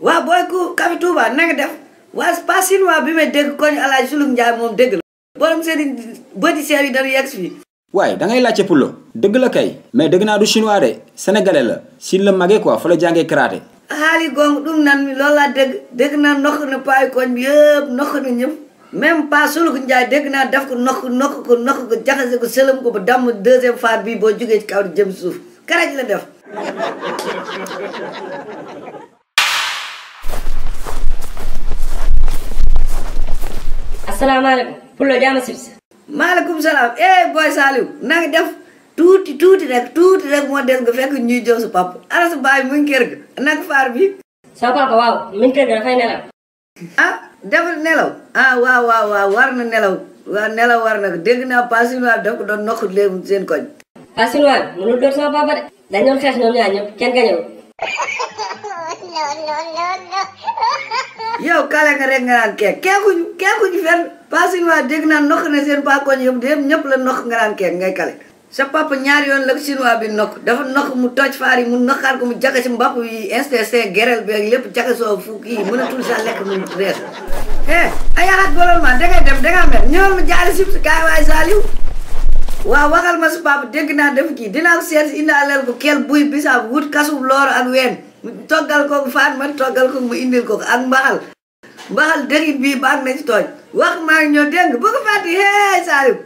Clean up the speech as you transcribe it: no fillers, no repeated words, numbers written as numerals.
waa booy ku Café Touba na nga def waa pas chinois bi may dégg koñ Alaaji Suluk Njaay moom dégg la borom seen bëti seer yi dañu yegg fii waaye da ngay laajte Pulo dëgg la kay mais dëgg naa du chinois de sénégalais la Siin la magee quoi fa la jàngee karaté haali gong ɗum nan mi loolu laa dégg naa nokk na paay koñ bi yëpp nokk na ñëpp même pas Suluk Njaay dégg naa def ko nokk ko jaxase ko sëlëm ko ba damm deuxième phase bi boo jógee ci kaw di jëm suuf karaj la def asalaamaaleykum Pulo jaama sibsi maaleykum salaam boy Saliou na nga def tuuti rek moo des nga fekk ñuy jow sa papa ana sa baay mu ngi kër ga nag faar bi sa papa waaw mi ngi kër ga dafay nelaw dafa nelaw waaw war na nelaw nelaw war na ko dégg naa pas chinois daf ko doon nokk léegi seen koñ pas chinois bi mënul door sama papa de dañ doon xeex ñoom ñaar ñëpp kenn gañewul yow kale nga rek nga naan keekuñu fenn pas chinois dégg naa nokk na seen pa koñ yëpp ñëpp la nokk nga naan keek ngay kale sa papa ñaari yoon la ko chinois bi nokk dafa nokk mu toj faar yi mu nokkaat ko mu jaka si mbapp yi insté gerel bi ak lépp jaka soo fu kii mënatul sa lekk mu rees ay yaxaat bolol ma dangay dem dangaa mer ñëwal ma jaali sib si kaay waay Saliou waaw waxal ma sa papa dégg naa def kii dinaa ko seet si indaaleel ko kel buy bisaab wut kasub looro ak ween toggal ko faat man toggal ko mu indil ko ak mbaxal dëgit bii baax na ci tooñ wax maa ngi ñëw dégg nga bu ko fàtte Saliou